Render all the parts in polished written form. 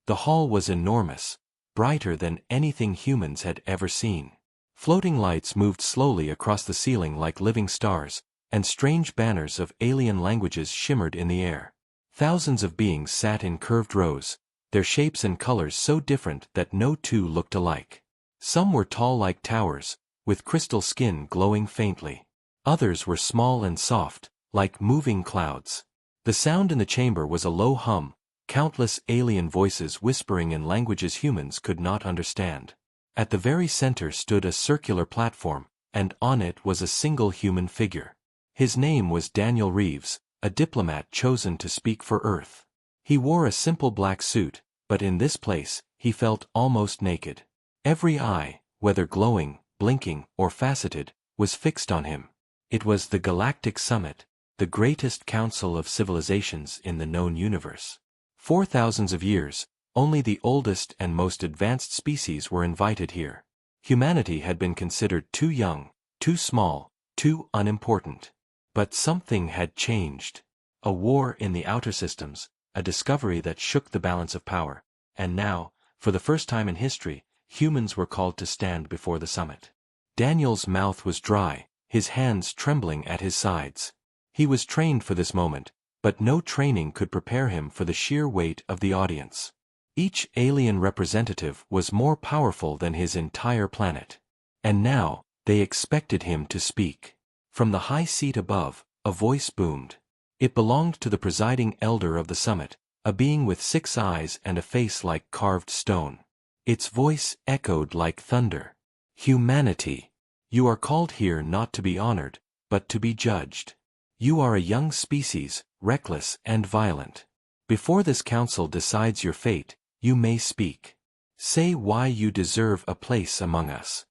The hall was enormous, brighter than anything humans had ever seen. Floating lights moved slowly across the ceiling like living stars, and strange banners of alien languages shimmered in the air. Thousands of beings sat in curved rows, their shapes and colors so different that no two looked alike. Some were tall like towers, with crystal skin glowing faintly. Others were small and soft, like moving clouds. The sound in the chamber was a low hum, countless alien voices whispering in languages humans could not understand. At the very center stood a circular platform, and on it was a single human figure. His name was Daniel Reeves, a diplomat chosen to speak for Earth. He wore a simple black suit, but in this place, he felt almost naked. Every eye, whether glowing, blinking, or faceted, was fixed on him. It was the Galactic Summit, the greatest council of civilizations in the known universe. For thousands of years, only the oldest and most advanced species were invited here. Humanity had been considered too young, too small, too unimportant. But something had changed. A war in the outer systems, a discovery that shook the balance of power, and now, for the first time in history, humans were called to stand before the summit. Daniel's mouth was dry, his hands trembling at his sides. He was trained for this moment, but no training could prepare him for the sheer weight of the audience. Each alien representative was more powerful than his entire planet. And now, they expected him to speak. From the high seat above, a voice boomed. It belonged to the presiding elder of the summit, a being with 6 eyes and a face like carved stone. Its voice echoed like thunder. Humanity, you are called here not to be honored, but to be judged. You are a young species, reckless and violent. Before this council decides your fate, you may speak. Say why you deserve a place among us.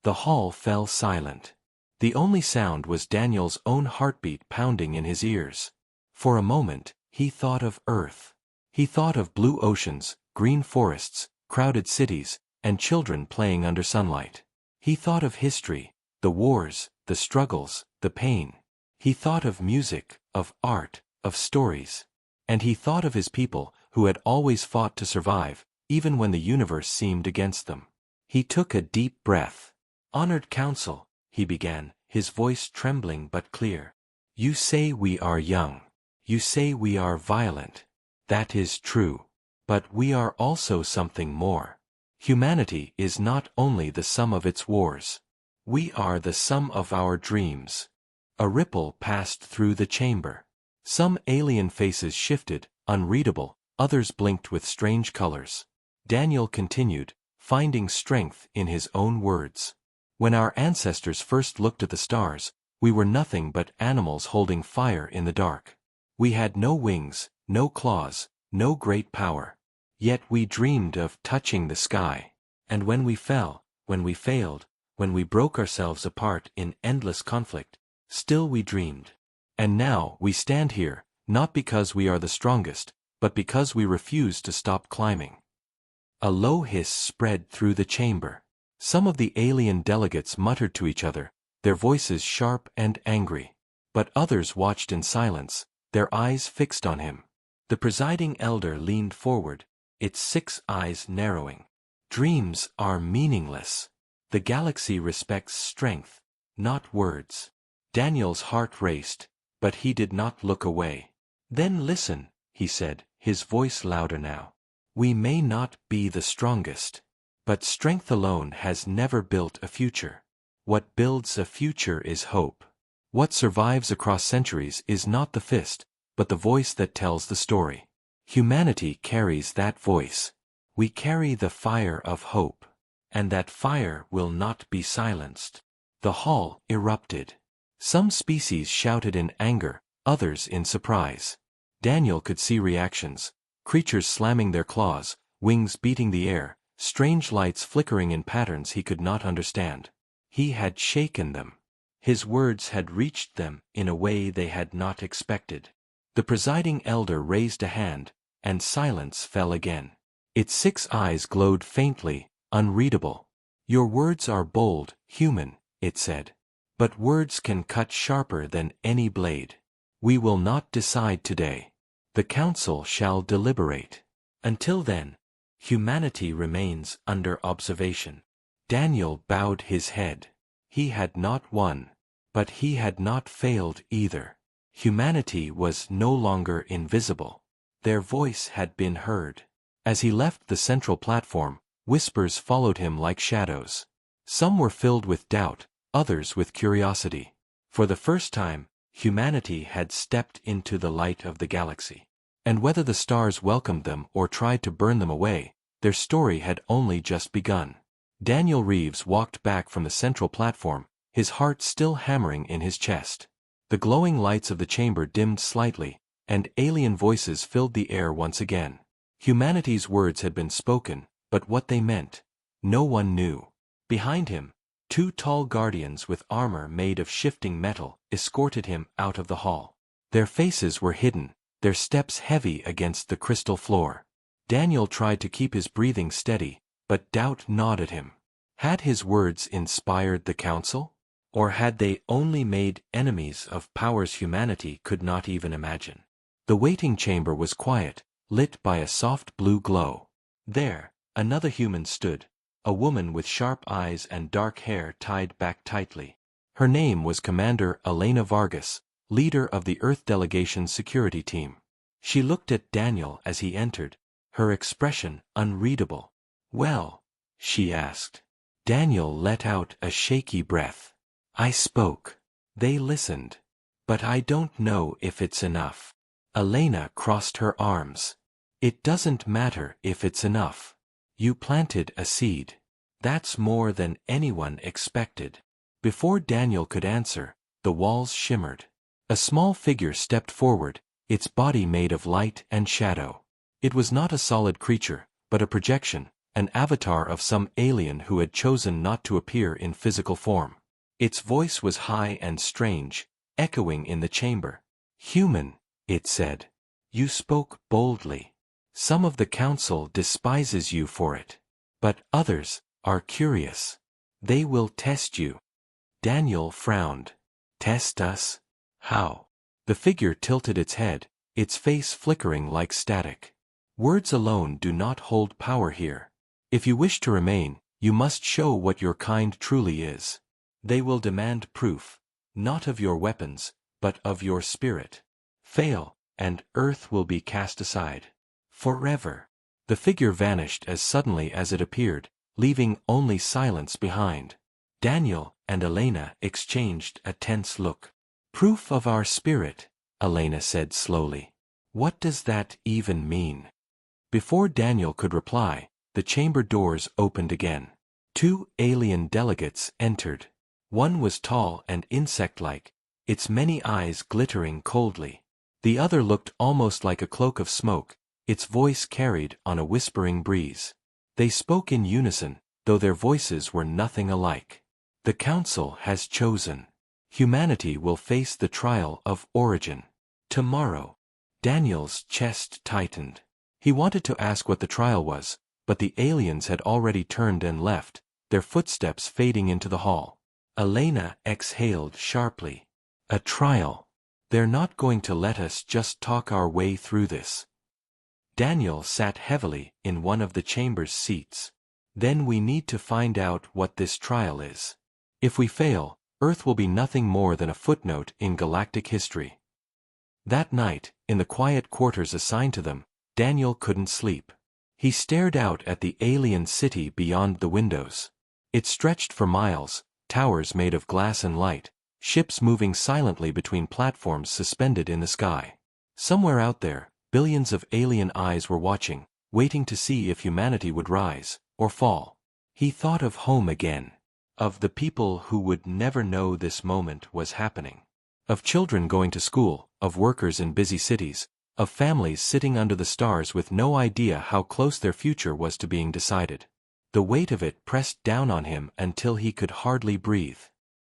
The hall fell silent. The only sound was Daniel's own heartbeat pounding in his ears. For a moment, he thought of Earth. He thought of blue oceans, green forests, crowded cities, and children playing under sunlight. He thought of history, the wars, the struggles, the pain. He thought of music, of art, of stories. And he thought of his people, who had always fought to survive, even when the universe seemed against them. He took a deep breath. Honored Council, he began, his voice trembling but clear. You say we are young. You say we are violent. That is true. But we are also something more. Humanity is not only the sum of its wars. We are the sum of our dreams. A ripple passed through the chamber. Some alien faces shifted, unreadable, others blinked with strange colors. Daniel continued, finding strength in his own words. When our ancestors first looked at the stars, we were nothing but animals holding fire in the dark. We had no wings, no claws, no great power. Yet we dreamed of touching the sky. And when we fell, when we failed, when we broke ourselves apart in endless conflict, still we dreamed. And now we stand here, not because we are the strongest, but because we refuse to stop climbing. A low hiss spread through the chamber. Some of the alien delegates muttered to each other, their voices sharp and angry. But others watched in silence, their eyes fixed on him. The presiding elder leaned forward, its 6 eyes narrowing. Dreams are meaningless. The galaxy respects strength, not words. Daniel's heart raced, but he did not look away. Then listen, he said, his voice louder now. We may not be the strongest. But strength alone has never built a future. What builds a future is hope. What survives across centuries is not the fist, but the voice that tells the story. Humanity carries that voice. We carry the fire of hope. And that fire will not be silenced. The hall erupted. Some species shouted in anger, others in surprise. Daniel could see reactions. Creatures slamming their claws, wings beating the air, strange lights flickering in patterns he could not understand. He had shaken them. His words had reached them in a way they had not expected. The presiding elder raised a hand, and silence fell again. Its 6 eyes glowed faintly, unreadable. Your words are bold, human, it said. But words can cut sharper than any blade. We will not decide today. The council shall deliberate. Until then, Humanity remains under observation. Daniel bowed his head. He had not won, but he had not failed either. Humanity was no longer invisible. Their voice had been heard. As he left the central platform, whispers followed him like shadows. Some were filled with doubt, others with curiosity. For the first time, humanity had stepped into the light of the galaxy. And whether the stars welcomed them or tried to burn them away, their story had only just begun. Daniel Reeves walked back from the central platform, his heart still hammering in his chest. The glowing lights of the chamber dimmed slightly, and alien voices filled the air once again. Humanity's words had been spoken, but what they meant, no one knew. Behind him, two tall guardians with armor made of shifting metal escorted him out of the hall. Their faces were hidden, their steps heavy against the crystal floor. Daniel tried to keep his breathing steady, but doubt gnawed at him. Had his words inspired the council? Or had they only made enemies of powers humanity could not even imagine? The waiting chamber was quiet, lit by a soft blue glow. There, another human stood, a woman with sharp eyes and dark hair tied back tightly. Her name was Commander Elena Vargas, leader of the Earth Delegation's security team. She looked at Daniel as he entered, her expression unreadable. "Well?" she asked. Daniel let out a shaky breath. "I spoke. They listened. But I don't know if it's enough." Elena crossed her arms. "It doesn't matter if it's enough. You planted a seed. That's more than anyone expected." Before Daniel could answer, the walls shimmered. A small figure stepped forward, its body made of light and shadow. It was not a solid creature, but a projection, an avatar of some alien who had chosen not to appear in physical form. Its voice was high and strange, echoing in the chamber. "Human," it said. "You spoke boldly. Some of the council despises you for it. But others are curious. They will test you." Daniel frowned. "Test us? How?" The figure tilted its head, its face flickering like static. "Words alone do not hold power here. If you wish to remain, you must show what your kind truly is. They will demand proof, not of your weapons, but of your spirit. Fail, and Earth will be cast aside. Forever." The figure vanished as suddenly as it appeared, leaving only silence behind. Daniel and Elena exchanged a tense look. "Proof of our spirit," Elena said slowly. "What does that even mean?" Before Daniel could reply, the chamber doors opened again. Two alien delegates entered. One was tall and insect-like, its many eyes glittering coldly. The other looked almost like a cloak of smoke, its voice carried on a whispering breeze. They spoke in unison, though their voices were nothing alike. "The Council has chosen. Humanity will face the trial of origin. Tomorrow." Daniel's chest tightened. He wanted to ask what the trial was, but the aliens had already turned and left, their footsteps fading into the hall. Elena exhaled sharply. "A trial. They're not going to let us just talk our way through this." Daniel sat heavily in one of the chamber's seats. "Then we need to find out what this trial is. If we fail, Earth will be nothing more than a footnote in galactic history." That night, in the quiet quarters assigned to them, Daniel couldn't sleep. He stared out at the alien city beyond the windows. It stretched for miles, towers made of glass and light, ships moving silently between platforms suspended in the sky. Somewhere out there, billions of alien eyes were watching, waiting to see if humanity would rise or fall. He thought of home again, of the people who would never know this moment was happening, of children going to school, of workers in busy cities, of families sitting under the stars with no idea how close their future was to being decided. The weight of it pressed down on him until he could hardly breathe.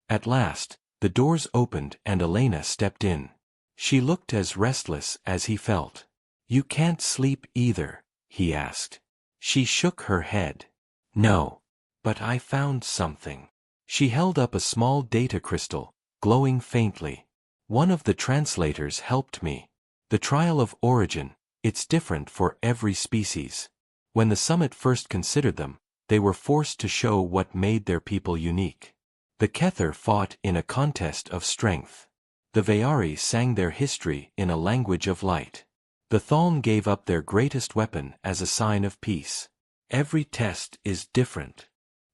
At last, the doors opened and Elena stepped in. She looked as restless as he felt. "You can't sleep either?" he asked. She shook her head. "No. But I found something." She held up a small data crystal, glowing faintly. "One of the translators helped me. The trial of origin, it's different for every species. When the summit first considered them, they were forced to show what made their people unique. The Kether fought in a contest of strength. The Vayari sang their history in a language of light. The Thaln gave up their greatest weapon as a sign of peace. Every test is different.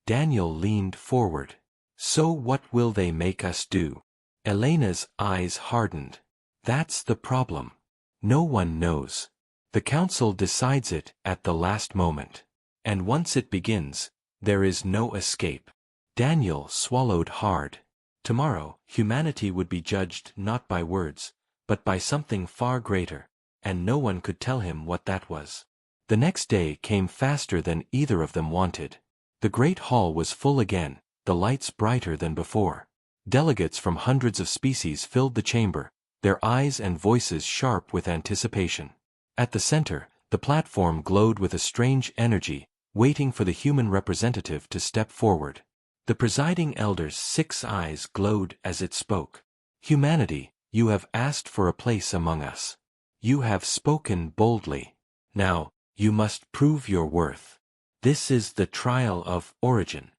Daniel leaned forward. So what will they make us do? Elena's eyes hardened. That's the problem. No one knows. The council decides it at the last moment. And once it begins, there is no escape. Daniel swallowed hard. Tomorrow, humanity would be judged not by words, but by something far greater, and no one could tell him what that was. The next day came faster than either of them wanted. The great hall was full again, the lights brighter than before. Delegates from hundreds of species filled the chamber, their eyes and voices sharp with anticipation. At the center, the platform glowed with a strange energy, waiting for the human representative to step forward. The presiding elder's 6 eyes glowed as it spoke. Humanity, you have asked for a place among us. You have spoken boldly. Now, you must prove your worth. This is the trial of origin.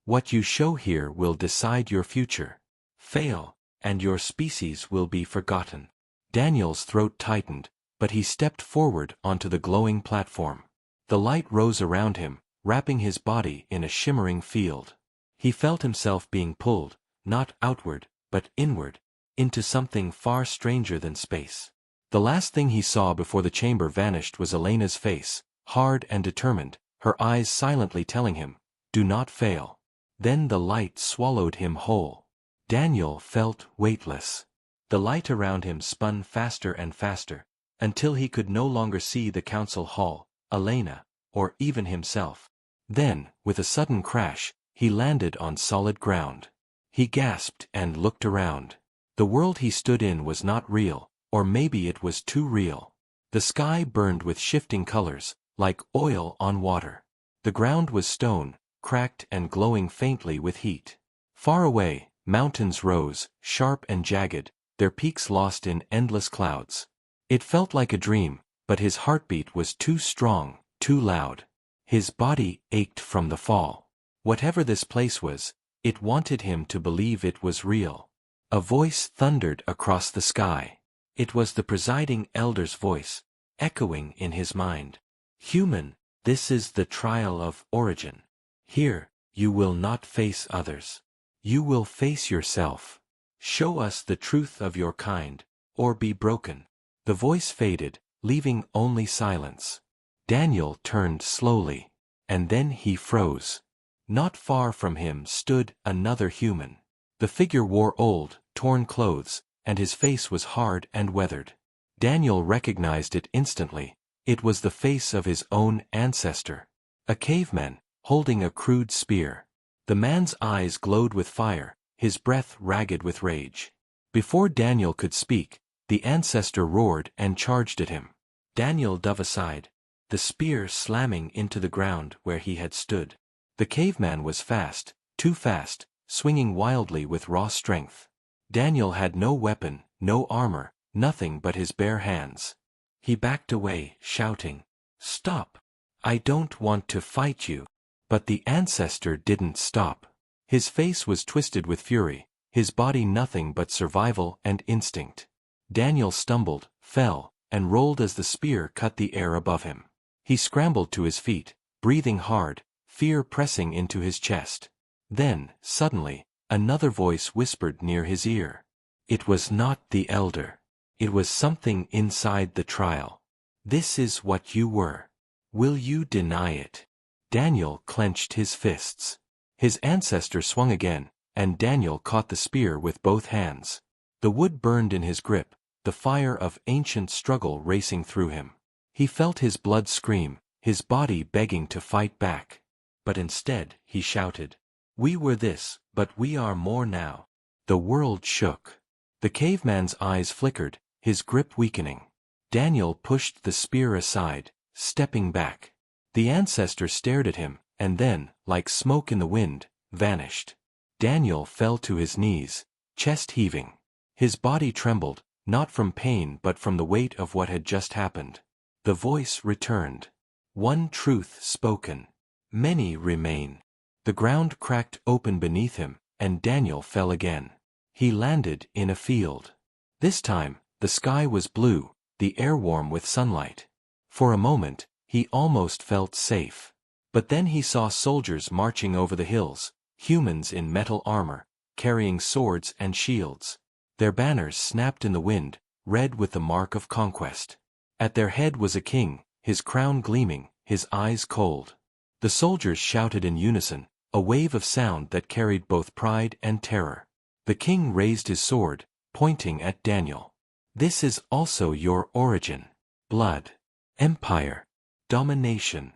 What you show here will decide your future. Fail, and your species will be forgotten. Daniel's throat tightened, but he stepped forward onto the glowing platform. The light rose around him, wrapping his body in a shimmering field. He felt himself being pulled, not outward, but inward, into something far stranger than space. The last thing he saw before the chamber vanished was Elena's face, hard and determined, her eyes silently telling him, "Do not fail." Then the light swallowed him whole. Daniel felt weightless. The light around him spun faster and faster, until he could no longer see the council hall, Elena, or even himself. Then, with a sudden crash, he landed on solid ground. He gasped and looked around. The world he stood in was not real, or maybe it was too real. The sky burned with shifting colors, like oil on water. The ground was stone, cracked and glowing faintly with heat. Far away, mountains rose, sharp and jagged, their peaks lost in endless clouds. It felt like a dream, but his heartbeat was too strong, too loud. His body ached from the fall. Whatever this place was, it wanted him to believe it was real. A voice thundered across the sky. It was the presiding elder's voice, echoing in his mind. Human, this is the trial of origin. Here, you will not face others. You will face yourself. Show us the truth of your kind, or be broken. The voice faded, leaving only silence. Daniel turned slowly, and then he froze. Not far from him stood another human. The figure wore old, torn clothes, and his face was hard and weathered. Daniel recognized it instantly. It was the face of his own ancestor. A caveman, holding a crude spear. The man's eyes glowed with fire, his breath ragged with rage. Before Daniel could speak, the ancestor roared and charged at him. Daniel dove aside, the spear slamming into the ground where he had stood. The caveman was fast, too fast, swinging wildly with raw strength. Daniel had no weapon, no armor, nothing but his bare hands. He backed away, shouting, "Stop! I don't want to fight you." But the ancestor didn't stop. His face was twisted with fury, his body nothing but survival and instinct. Daniel stumbled, fell, and rolled as the spear cut the air above him. He scrambled to his feet, breathing hard, fear pressing into his chest. Then, suddenly, another voice whispered near his ear. It was not the elder. It was something inside the trial. This is what you were. Will you deny it? Daniel clenched his fists. His ancestor swung again, and Daniel caught the spear with both hands. The wood burned in his grip, the fire of ancient struggle racing through him. He felt his blood scream, his body begging to fight back. But instead, he shouted, "We were this, but we are more now." The world shook. The caveman's eyes flickered, his grip weakening. Daniel pushed the spear aside, stepping back. The ancestor stared at him, and then, like smoke in the wind, vanished. Daniel fell to his knees, chest heaving. His body trembled, not from pain but from the weight of what had just happened. The voice returned. One truth spoken. Many remain. The ground cracked open beneath him, and Daniel fell again. He landed in a field. This time, the sky was blue, the air warm with sunlight. For a moment, he almost felt safe. But then he saw soldiers marching over the hills, humans in metal armor, carrying swords and shields. Their banners snapped in the wind, red with the mark of conquest. At their head was a king, his crown gleaming, his eyes cold. The soldiers shouted in unison, a wave of sound that carried both pride and terror. The king raised his sword, pointing at Daniel. This is also your origin. Blood. Empire. Domination.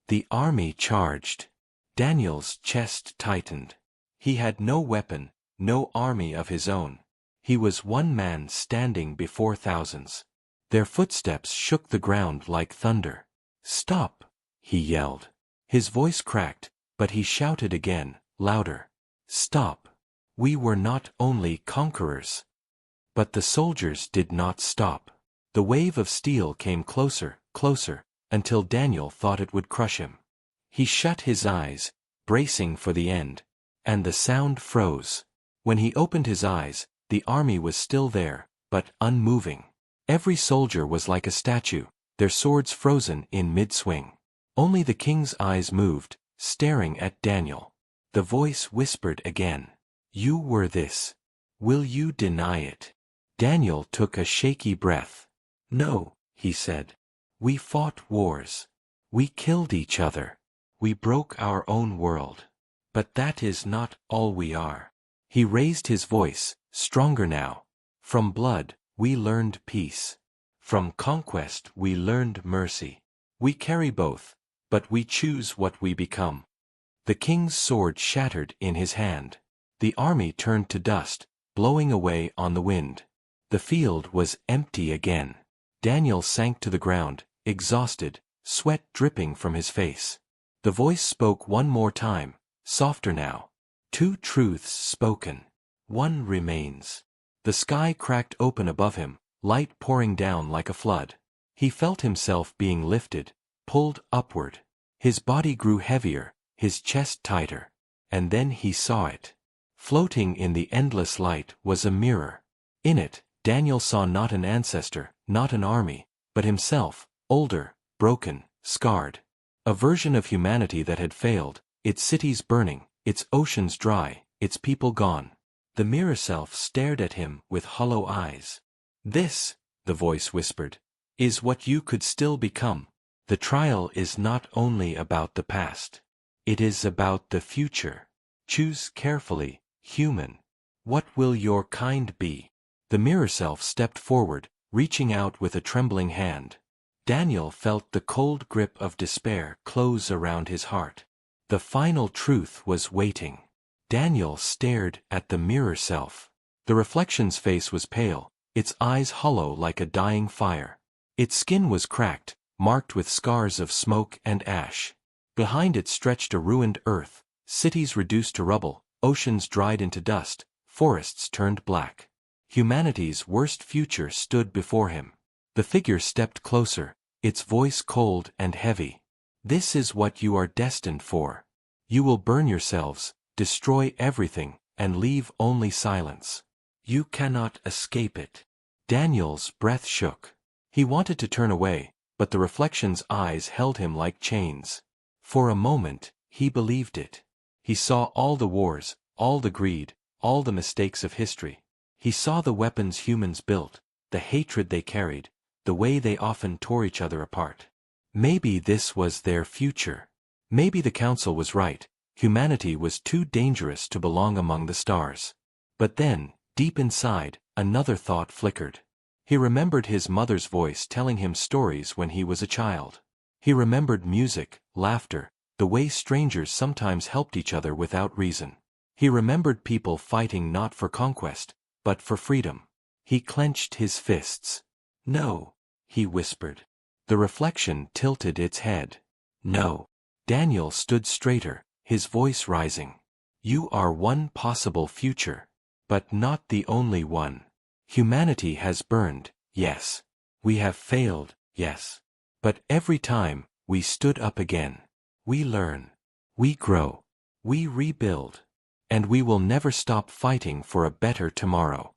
The army charged. Daniel's chest tightened. He had no weapon, no army of his own. He was one man standing before thousands. Their footsteps shook the ground like thunder. "Stop!" he yelled. His voice cracked, but he shouted again, louder. "Stop! We were not only conquerors." But the soldiers did not stop. The wave of steel came closer, closer, until Daniel thought it would crush him. He shut his eyes, bracing for the end, and the sound froze. When he opened his eyes, the army was still there, but unmoving. Every soldier was like a statue, their swords frozen in mid-swing. Only the king's eyes moved, staring at Daniel. The voice whispered again. "You were this. Will you deny it?" Daniel took a shaky breath. "No," he said. "We fought wars. We killed each other. We broke our own world. But that is not all we are." He raised his voice, stronger now. "From blood, we learned peace. From conquest, we learned mercy. We carry both, but we choose what we become." The king's sword shattered in his hand. The army turned to dust, blowing away on the wind. The field was empty again. Daniel sank to the ground, exhausted, sweat dripping from his face. The voice spoke one more time, softer now. "Two truths spoken. One remains." The sky cracked open above him, light pouring down like a flood. He felt himself being lifted, pulled upward. His body grew heavier, his chest tighter. And then he saw it. Floating in the endless light was a mirror. In it, Daniel saw not an ancestor, not an army, but himself, older, broken, scarred. A version of humanity that had failed, its cities burning, its oceans dry, its people gone. The mirror self stared at him with hollow eyes. "This," the voice whispered, "is what you could still become. The trial is not only about the past. It is about the future. Choose carefully, human. What will your kind be?" The mirror self stepped forward, reaching out with a trembling hand. Daniel felt the cold grip of despair close around his heart. The final truth was waiting. Daniel stared at the mirror self. The reflection's face was pale, its eyes hollow like a dying fire. Its skin was cracked, marked with scars of smoke and ash. Behind it stretched a ruined earth, cities reduced to rubble, oceans dried into dust, forests turned black. Humanity's worst future stood before him. The figure stepped closer, its voice cold and heavy. "This is what you are destined for. You will burn yourselves, destroy everything, and leave only silence. You cannot escape it." Daniel's breath shook. He wanted to turn away, but the reflection's eyes held him like chains. For a moment, he believed it. He saw all the wars, all the greed, all the mistakes of history. He saw the weapons humans built, the hatred they carried, the way they often tore each other apart. Maybe this was their future. Maybe the council was right. Humanity was too dangerous to belong among the stars. But then, deep inside, another thought flickered. He remembered his mother's voice telling him stories when he was a child. He remembered music, laughter, the way strangers sometimes helped each other without reason. He remembered people fighting not for conquest, but for freedom. He clenched his fists. "No," he whispered. The reflection tilted its head. "No." Daniel stood straighter, his voice rising. "You are one possible future, but not the only one. Humanity has burned, yes. We have failed, yes. But every time, We stood up again. We learn. We grow. We rebuild. And we will never stop fighting for a better tomorrow.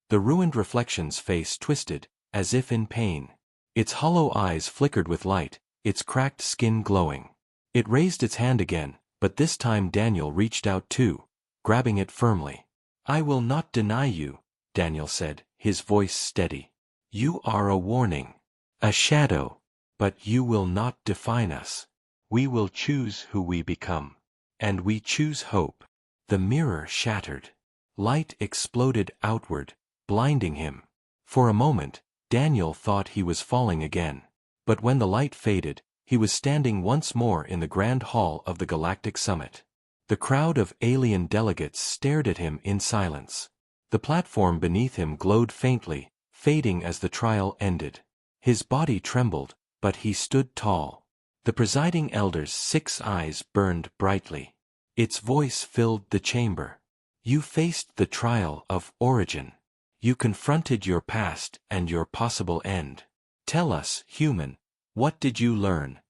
The ruined reflection's face twisted, as if in pain. Its hollow eyes flickered with light, its cracked skin glowing. It raised its hand again, but this time Daniel reached out too, grabbing it firmly. I will not deny you, Daniel said, his voice steady. You are a warning. A shadow. But you will not define us. We will choose who we become. And we choose hope. The mirror shattered. Light exploded outward, blinding him. For a moment, Daniel thought he was falling again. But when the light faded, he was standing once more in the grand hall of the Galactic Summit. The crowd of alien delegates stared at him in silence. The platform beneath him glowed faintly, fading as the trial ended. His body trembled, but he stood tall. The presiding elder's 6 eyes burned brightly. Its voice filled the chamber. You faced the trial of origin. You confronted your past and your possible end. Tell us, human, what did you learn?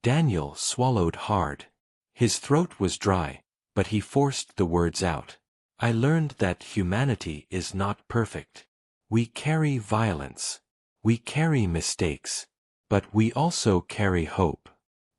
Daniel swallowed hard. His throat was dry, but he forced the words out. I learned that humanity is not perfect. We carry violence. We carry mistakes. But we also carry hope.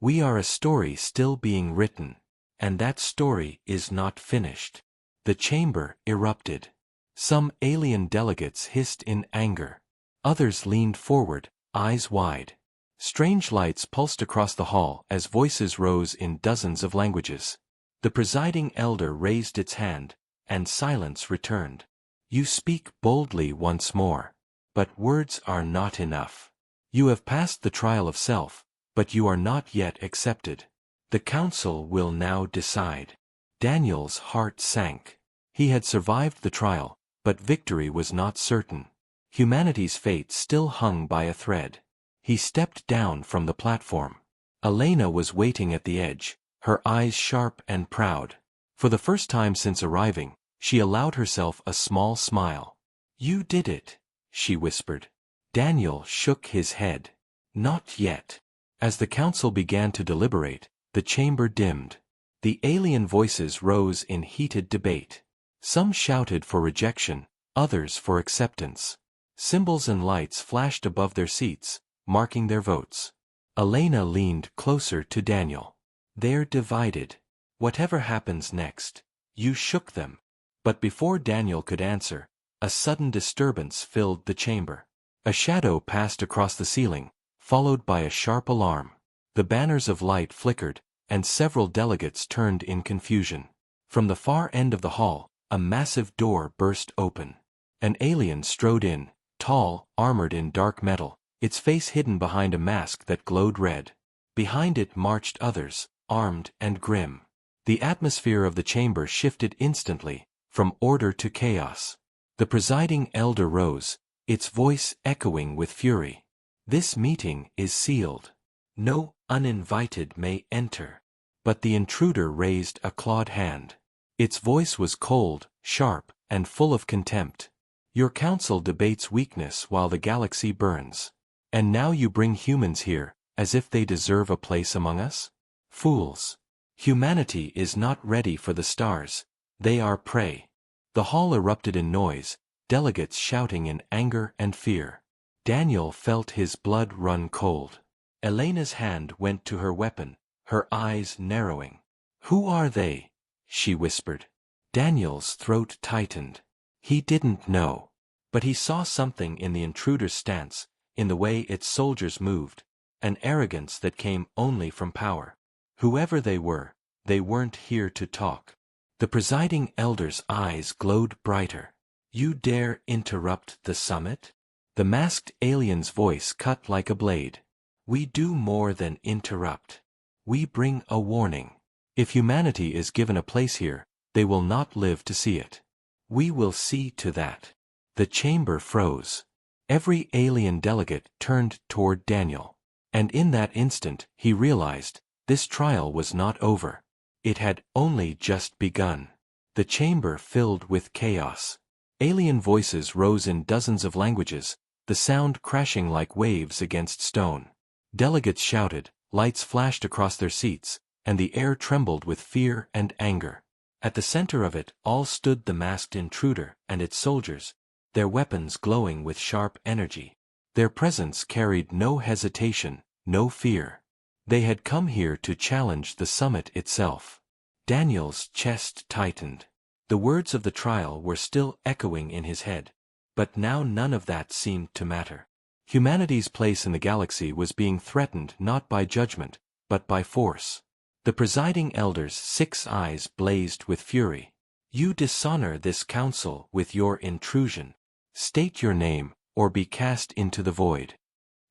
We are a story still being written. And that story is not finished. The chamber erupted. Some alien delegates hissed in anger. Others leaned forward, eyes wide. Strange lights pulsed across the hall as voices rose in dozens of languages. The presiding elder raised its hand, and silence returned. You speak boldly once more. But words are not enough. You have passed the trial of self, but you are not yet accepted. The council will now decide. Daniel's heart sank. He had survived the trial, but victory was not certain. Humanity's fate still hung by a thread. He stepped down from the platform. Elena was waiting at the edge, her eyes sharp and proud. For the first time since arriving, she allowed herself a small smile. You did it, she whispered. Daniel shook his head. Not yet. As the council began to deliberate, the chamber dimmed. The alien voices rose in heated debate. Some shouted for rejection, others for acceptance. Symbols and lights flashed above their seats, marking their votes. Elena leaned closer to Daniel. They're divided. Whatever happens next, you shook them. But before Daniel could answer, a sudden disturbance filled the chamber. A shadow passed across the ceiling, followed by a sharp alarm. The banners of light flickered, and several delegates turned in confusion. From the far end of the hall, a massive door burst open. An alien strode in, tall, armored in dark metal, its face hidden behind a mask that glowed red. Behind it marched others, armed and grim. The atmosphere of the chamber shifted instantly, from order to chaos. The presiding elder rose, its voice echoing with fury. This meeting is sealed. No uninvited may enter. But the intruder raised a clawed hand. Its voice was cold, sharp, and full of contempt. Your council debates weakness while the galaxy burns. And now you bring humans here, as if they deserve a place among us? Fools. Humanity is not ready for the stars. They are prey. The hall erupted in noise, delegates shouting in anger and fear. Daniel felt his blood run cold. Elena's hand went to her weapon, her eyes narrowing. Who are they? She whispered. Daniel's throat tightened. He didn't know. But he saw something in the intruder's stance, in the way its soldiers moved, an arrogance that came only from power. Whoever they weren't here to talk. The presiding elder's eyes glowed brighter. You dare interrupt the summit? The masked alien's voice cut like a blade. We do more than interrupt. We bring a warning. If humanity is given a place here, they will not live to see it. We will see to that. The chamber froze. Every alien delegate turned toward Daniel. And in that instant, he realized, this trial was not over. It had only just begun. The chamber filled with chaos. Alien voices rose in dozens of languages, the sound crashing like waves against stone. Delegates shouted, lights flashed across their seats, and the air trembled with fear and anger. At the center of it all stood the masked intruder and its soldiers, their weapons glowing with sharp energy. Their presence carried no hesitation, no fear. They had come here to challenge the summit itself. Daniel's chest tightened. The words of the trial were still echoing in his head, but now none of that seemed to matter. Humanity's place in the galaxy was being threatened not by judgment, but by force. The presiding elder's 6 eyes blazed with fury. You dishonor this council with your intrusion. State your name, or be cast into the void.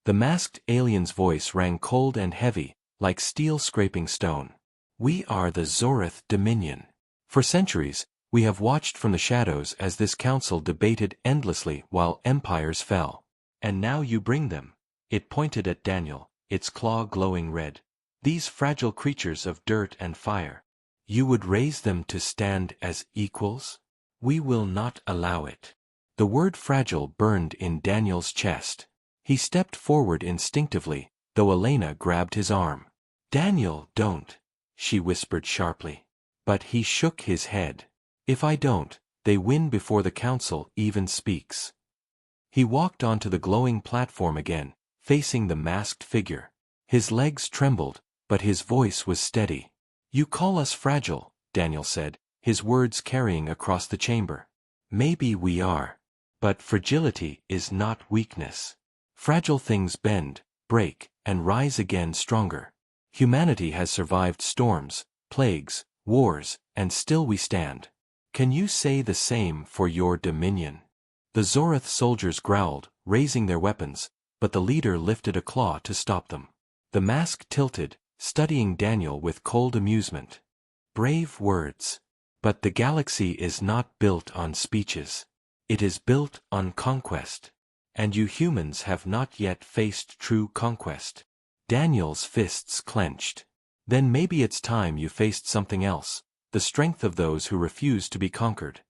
The masked alien's voice rang cold and heavy, like steel scraping stone. We are the Zoreth Dominion. For centuries, we have watched from the shadows as this council debated endlessly while empires fell. And now you bring them. It pointed at Daniel, its claw glowing red. These fragile creatures of dirt and fire. You would raise them to stand as equals? We will not allow it. The word fragile burned in Daniel's chest. He stepped forward instinctively, though Elena grabbed his arm. Daniel, don't, she whispered sharply. But he shook his head. If I don't, they win before the council even speaks. He walked onto the glowing platform again, facing the masked figure. His legs trembled, but his voice was steady. You call us fragile, Daniel said, his words carrying across the chamber. Maybe we are. But fragility is not weakness. Fragile things bend, break, and rise again stronger. Humanity has survived storms, plagues, wars, and still we stand. Can you say the same for your dominion? The Zoreth soldiers growled, raising their weapons, but the leader lifted a claw to stop them. The mask tilted, studying Daniel with cold amusement. Brave words. But the galaxy is not built on speeches. It is built on conquest. And you humans have not yet faced true conquest. Daniel's fists clenched. Then maybe it's time you faced something else, the strength of those who refuse to be conquered.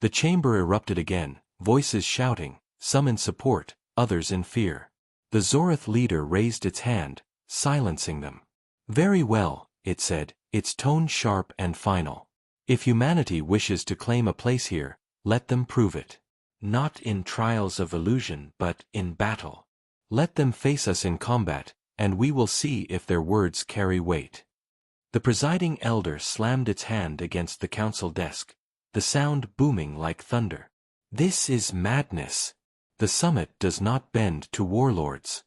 The chamber erupted again, voices shouting, some in support, others in fear. The Zoreth leader raised its hand, silencing them. Very well, it said, its tone sharp and final. If humanity wishes to claim a place here, let them prove it. Not in trials of illusion but in battle. Let them face us in combat, and we will see if their words carry weight. The presiding elder slammed its hand against the council desk, the sound booming like thunder. This is madness. The summit does not bend to warlords.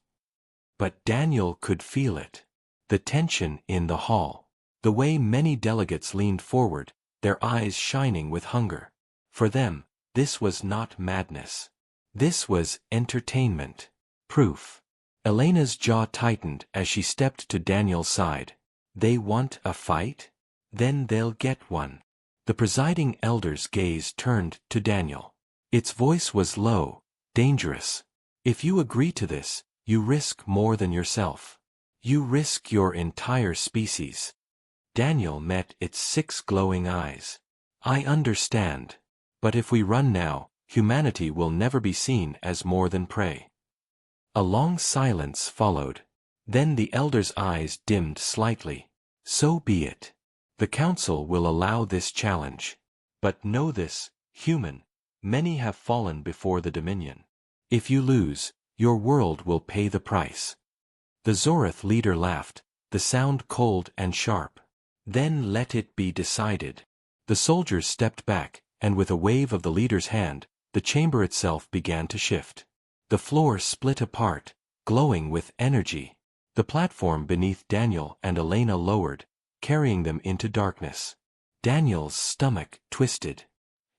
But Daniel could feel it. The tension in the hall. The way many delegates leaned forward, their eyes shining with hunger. For them, this was not madness. This was entertainment. Proof. Elena's jaw tightened as she stepped to Daniel's side. They want a fight? Then they'll get one. The presiding elder's gaze turned to Daniel. Its voice was low, dangerous. If you agree to this, you risk more than yourself. You risk your entire species. Daniel met its 6 glowing eyes. I understand. But if we run now, humanity will never be seen as more than prey. A long silence followed. Then the elder's eyes dimmed slightly. So be it. The council will allow this challenge. But know this, human, many have fallen before the Dominion. If you lose, your world will pay the price. The Zoreth leader laughed, the sound cold and sharp. Then let it be decided. The soldiers stepped back, and with a wave of the leader's hand, the chamber itself began to shift. The floor split apart, glowing with energy. The platform beneath Daniel and Elena lowered, carrying them into darkness. Daniel's stomach twisted.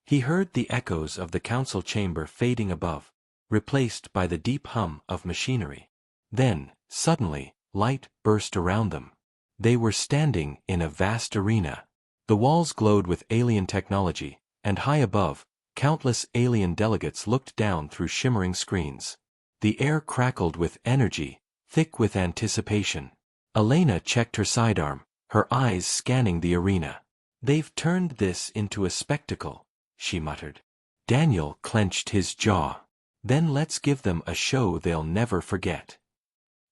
He heard the echoes of the council chamber fading above, replaced by the deep hum of machinery. Then, suddenly, light burst around them. They were standing in a vast arena. The walls glowed with alien technology, and high above, countless alien delegates looked down through shimmering screens. The air crackled with energy, thick with anticipation. Elena checked her sidearm, her eyes scanning the arena. They've turned this into a spectacle, she muttered. Daniel clenched his jaw. Then let's give them a show they'll never forget.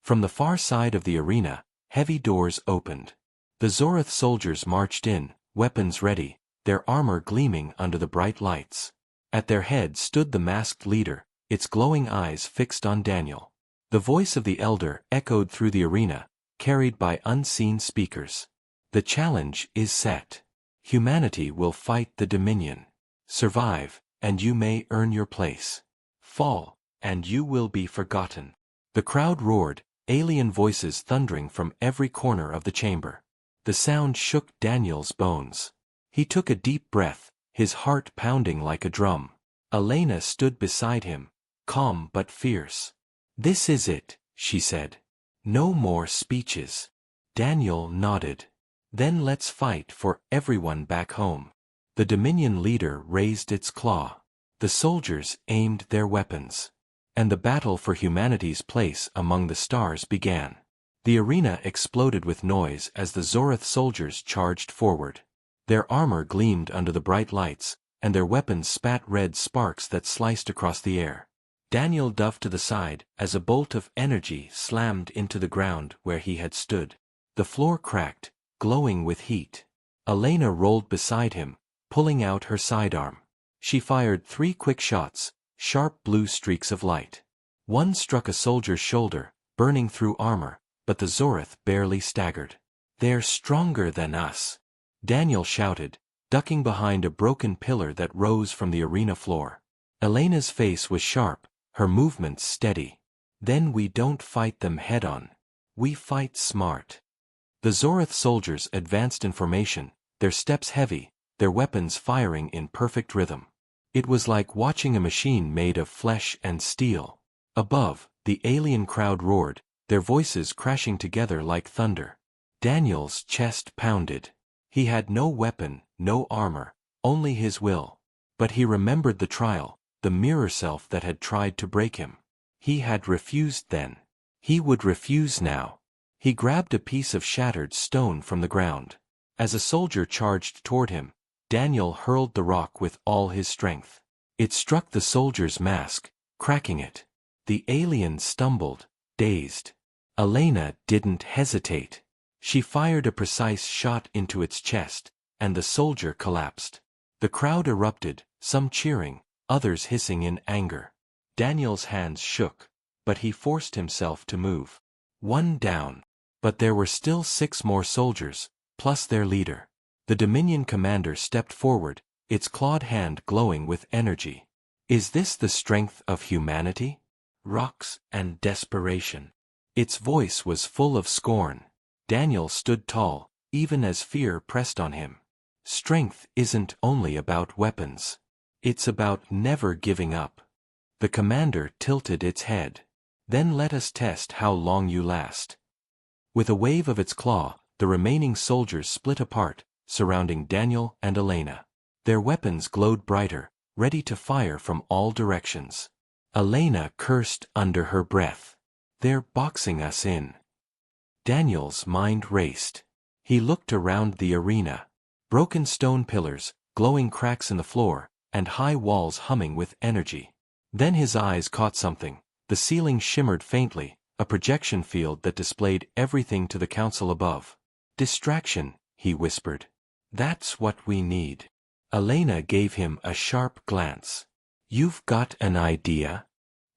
From the far side of the arena, heavy doors opened. The Zorath soldiers marched in, weapons ready, their armor gleaming under the bright lights. At their head stood the masked leader, its glowing eyes fixed on Daniel. The voice of the elder echoed through the arena, carried by unseen speakers. The challenge is set. Humanity will fight the Dominion. Survive, and you may earn your place. Fall, and you will be forgotten. The crowd roared, alien voices thundering from every corner of the chamber. The sound shook Daniel's bones. He took a deep breath, his heart pounding like a drum. Elena stood beside him, calm but fierce. "This is it," she said. "No more speeches." Daniel nodded. "Then let's fight for everyone back home." The Dominion leader raised its claw. The soldiers aimed their weapons. And the battle for humanity's place among the stars began. The arena exploded with noise as the Zorath soldiers charged forward. Their armor gleamed under the bright lights, and their weapons spat red sparks that sliced across the air. Daniel dove to the side as a bolt of energy slammed into the ground where he had stood. The floor cracked, glowing with heat. Elena rolled beside him, pulling out her sidearm. She fired 3 quick shots, sharp blue streaks of light. One struck a soldier's shoulder, burning through armor, but the Zorath barely staggered. "They're stronger than us," Daniel shouted, ducking behind a broken pillar that rose from the arena floor. Elena's face was sharp, her movements steady. "Then we don't fight them head-on. We fight smart." The Zorath soldiers advanced in formation, their steps heavy, their weapons firing in perfect rhythm. It was like watching a machine made of flesh and steel. Above, the alien crowd roared, their voices crashing together like thunder. Daniel's chest pounded. He had no weapon, no armor, only his will. But he remembered the trial, the mirror self that had tried to break him. He had refused then. He would refuse now. He grabbed a piece of shattered stone from the ground. As a soldier charged toward him, Daniel hurled the rock with all his strength. It struck the soldier's mask, cracking it. The alien stumbled, dazed. Elena didn't hesitate. She fired a precise shot into its chest, and the soldier collapsed. The crowd erupted, some cheering, others hissing in anger. Daniel's hands shook, but he forced himself to move. One down. But there were still 6 more soldiers, plus their leader. The Dominion commander stepped forward, its clawed hand glowing with energy. "Is this the strength of humanity? Rocks and desperation." Its voice was full of scorn. Daniel stood tall, even as fear pressed on him. "Strength isn't only about weapons. It's about never giving up." The commander tilted its head. "Then let us test how long you last." With a wave of its claw, the remaining soldiers split apart, surrounding Daniel and Elena. Their weapons glowed brighter, ready to fire from all directions. Elena cursed under her breath. "They're boxing us in." Daniel's mind raced. He looked around the arena. Broken stone pillars, glowing cracks in the floor, and high walls humming with energy. Then his eyes caught something. The ceiling shimmered faintly, a projection field that displayed everything to the council above. "Distraction," he whispered. "That's what we need." Elena gave him a sharp glance. "You've got an idea?"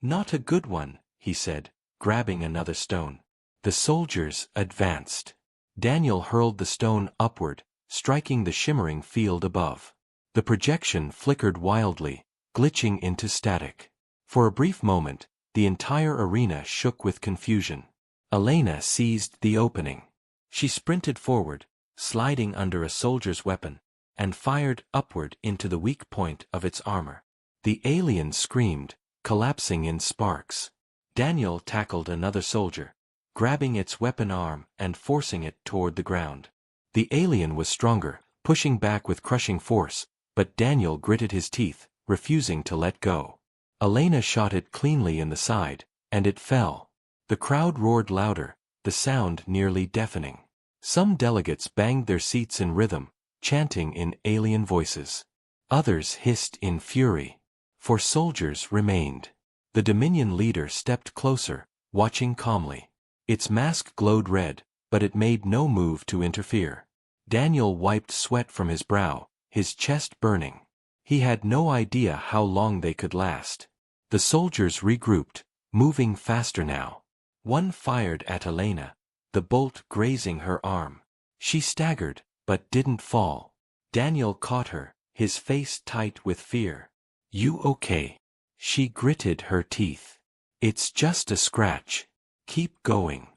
"Not a good one," he said, grabbing another stone. The soldiers advanced. Daniel hurled the stone upward, striking the shimmering field above. The projection flickered wildly, glitching into static. For a brief moment, the entire arena shook with confusion. Elena seized the opening. She sprinted forward, sliding under a soldier's weapon, and fired upward into the weak point of its armor. The alien screamed, collapsing in sparks. Daniel tackled another soldier, grabbing its weapon arm and forcing it toward the ground. The alien was stronger, pushing back with crushing force, but Daniel gritted his teeth, refusing to let go. Elena shot it cleanly in the side, and it fell. The crowd roared louder, the sound nearly deafening. Some delegates banged their seats in rhythm, chanting in alien voices. Others hissed in fury. 4 soldiers remained. The Dominion leader stepped closer, watching calmly. Its mask glowed red, but it made no move to interfere. Daniel wiped sweat from his brow, his chest burning. He had no idea how long they could last. The soldiers regrouped, moving faster now. One fired at Elena, the bolt grazing her arm. She staggered, but didn't fall. Daniel caught her, his face tight with fear. "You okay?" She gritted her teeth. "It's just a scratch. Keep going."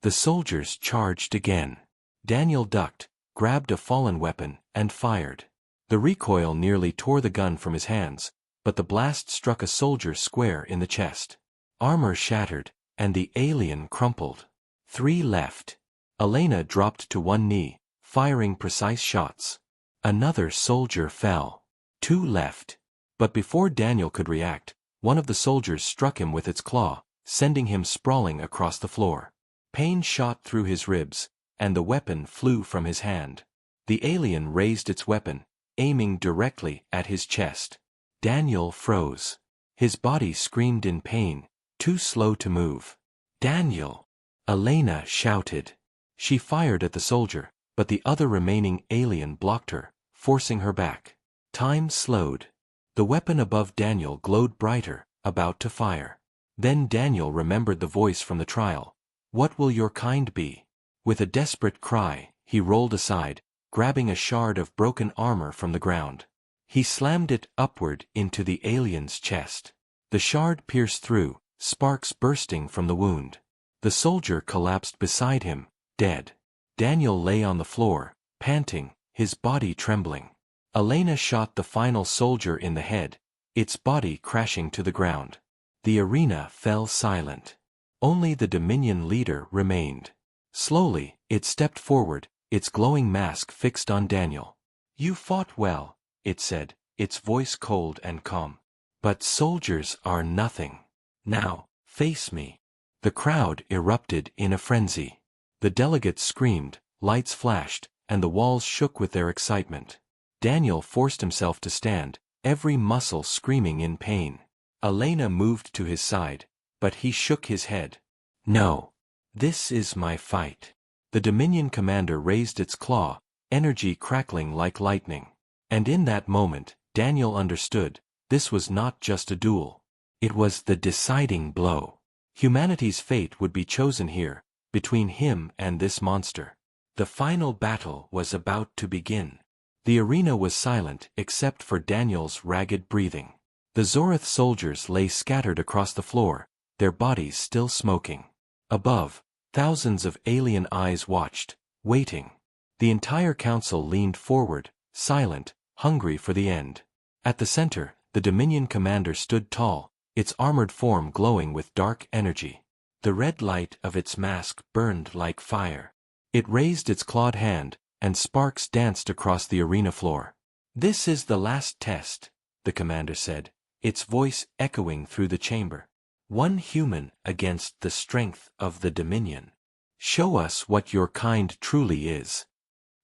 The soldiers charged again. Daniel ducked, grabbed a fallen weapon, and fired. The recoil nearly tore the gun from his hands, but the blast struck a soldier square in the chest. Armor shattered, and the alien crumpled. 3 left. Elena dropped to one knee, firing precise shots. Another soldier fell. 2 left. But before Daniel could react, one of the soldiers struck him with its claw, sending him sprawling across the floor. Pain shot through his ribs, and the weapon flew from his hand. The alien raised its weapon, aiming directly at his chest. Daniel froze. His body screamed in pain, too slow to move. "Daniel!" Elena shouted. She fired at the soldier, but the other remaining alien blocked her, forcing her back. Time slowed. The weapon above Daniel glowed brighter, about to fire. Then Daniel remembered the voice from the trial. "What will your kind be?" With a desperate cry, he rolled aside, grabbing a shard of broken armor from the ground. He slammed it upward into the alien's chest. The shard pierced through, sparks bursting from the wound. The soldier collapsed beside him, dead. Daniel lay on the floor, panting, his body trembling. Elena shot the final soldier in the head, its body crashing to the ground. The arena fell silent. Only the Dominion leader remained. Slowly, it stepped forward, its glowing mask fixed on Daniel. "You fought well," it said, its voice cold and calm. "But soldiers are nothing. Now, face me." The crowd erupted in a frenzy. The delegates screamed, lights flashed, and the walls shook with their excitement. Daniel forced himself to stand, every muscle screaming in pain. Elena moved to his side, but he shook his head. "No. This is my fight." The Dominion commander raised its claw, energy crackling like lightning. And in that moment, Daniel understood, this was not just a duel. It was the deciding blow. Humanity's fate would be chosen here, between him and this monster. The final battle was about to begin. The arena was silent except for Daniel's ragged breathing. The Zorith soldiers lay scattered across the floor, their bodies still smoking. Above, thousands of alien eyes watched, waiting. The entire council leaned forward, silent, hungry for the end. At the center, the Dominion commander stood tall, its armored form glowing with dark energy. The red light of its mask burned like fire. It raised its clawed hand, and sparks danced across the arena floor. "This is the last test," the commander said, its voice echoing through the chamber. "One human against the strength of the Dominion. Show us what your kind truly is."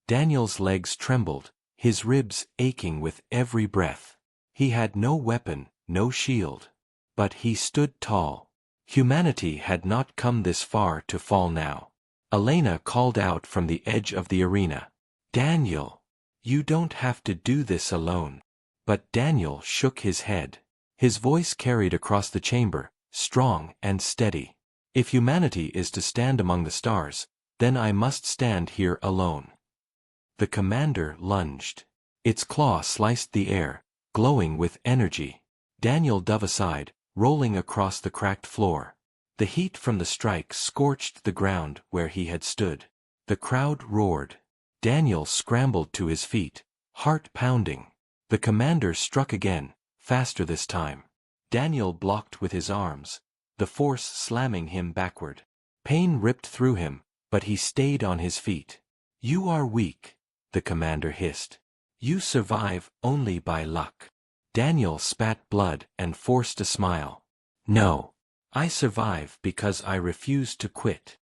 Daniel's legs trembled, his ribs aching with every breath. He had no weapon, no shield. But he stood tall. Humanity had not come this far to fall now. Elena called out from the edge of the arena. "Daniel! You don't have to do this alone." But Daniel shook his head. His voice carried across the chamber, strong and steady. "If humanity is to stand among the stars, then I must stand here alone." The commander lunged. Its claw sliced the air, glowing with energy. Daniel dove aside, rolling across the cracked floor. The heat from the strike scorched the ground where he had stood. The crowd roared. Daniel scrambled to his feet, heart pounding. The commander struck again, faster this time. Daniel blocked with his arms, the force slamming him backward. Pain ripped through him, but he stayed on his feet. "You are weak," the commander hissed. "You survive only by luck." Daniel spat blood and forced a smile. "No. I survive because I refuse to quit."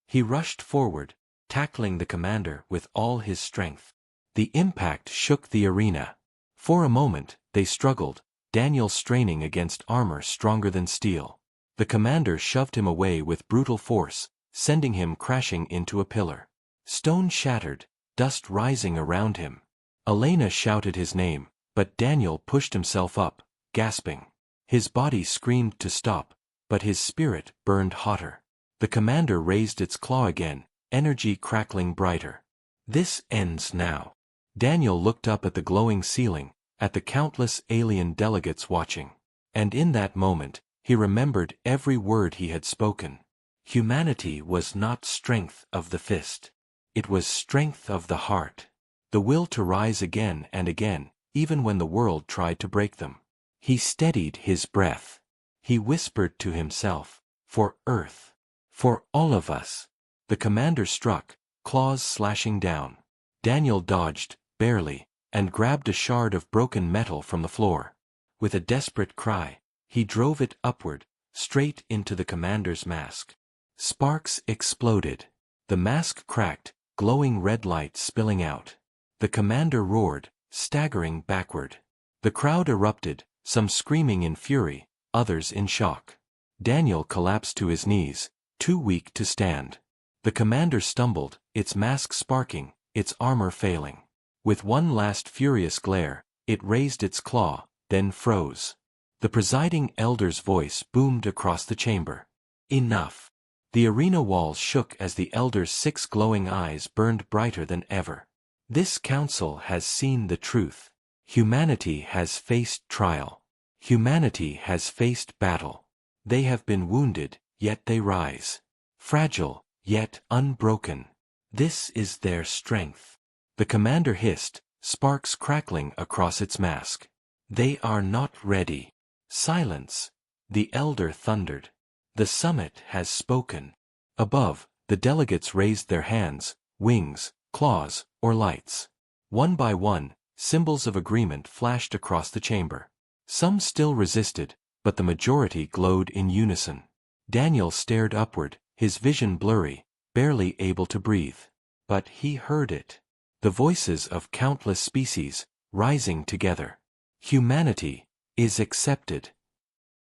He rushed forward, tackling the commander with all his strength. The impact shook the arena. For a moment, they struggled, Daniel straining against armor stronger than steel. The commander shoved him away with brutal force, sending him crashing into a pillar. Stone shattered, dust rising around him. Elena shouted his name, but Daniel pushed himself up, gasping. His body screamed to stop, but his spirit burned hotter. The commander raised its claw again, energy crackling brighter. This ends now. Daniel looked up at the glowing ceiling, at the countless alien delegates watching. And in that moment, he remembered every word he had spoken. Humanity was not strength of the fist. It was strength of the heart. The will to rise again and again, even when the world tried to break them. He steadied his breath. He whispered to himself, "For Earth. For all of us." The commander struck, claws slashing down. Daniel dodged, barely, and grabbed a shard of broken metal from the floor. With a desperate cry, he drove it upward, straight into the commander's mask. Sparks exploded. The mask cracked, glowing red light spilling out. The commander roared, staggering backward. The crowd erupted, some screaming in fury, others in shock. Daniel collapsed to his knees, too weak to stand. The commander stumbled, its mask sparking, its armor failing. With one last furious glare, it raised its claw, then froze. The presiding elder's voice boomed across the chamber. "Enough." The arena walls shook as the elder's 6 glowing eyes burned brighter than ever. "This council has seen the truth. Humanity has faced trial. Humanity has faced battle. They have been wounded, yet they rise. Fragile, yet unbroken. This is their strength." The commander hissed, sparks crackling across its mask. "They are not ready." "Silence," the elder thundered. "The summit has spoken." Above, the delegates raised their hands, wings, claws, or lights. One by one, symbols of agreement flashed across the chamber. Some still resisted, but the majority glowed in unison. Daniel stared upward, his vision blurry, barely able to breathe. But he heard it. The voices of countless species, rising together. "Humanity is accepted."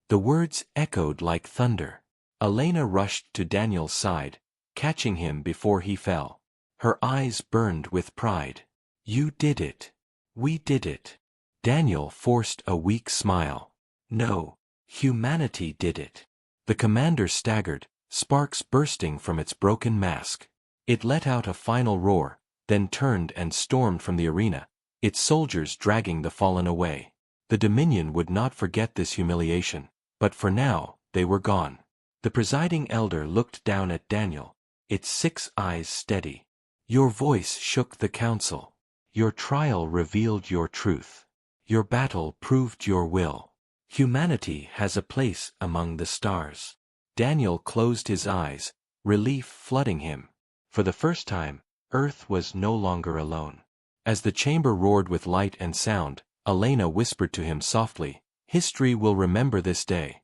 The words echoed like thunder. Elena rushed to Daniel's side, catching him before he fell. Her eyes burned with pride. "You did it. We did it." Daniel forced a weak smile. "No, humanity did it." The commander staggered, sparks bursting from its broken mask. It let out a final roar, then turned and stormed from the arena, its soldiers dragging the fallen away. The Dominion would not forget this humiliation, but for now, they were gone. The presiding elder looked down at Daniel, its 6 eyes steady. "Your voice shook the council. Your trial revealed your truth. Your battle proved your will. Humanity has a place among the stars." Daniel closed his eyes, relief flooding him. For the first time, Earth was no longer alone. As the chamber roared with light and sound, Elena whispered to him softly, "History will remember this day."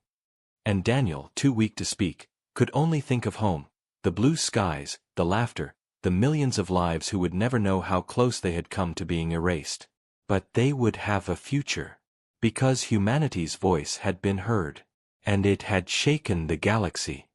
And Daniel, too weak to speak, could only think of home, the blue skies, the laughter, the millions of lives who would never know how close they had come to being erased. But they would have a future. Because humanity's voice had been heard. And it had shaken the galaxy.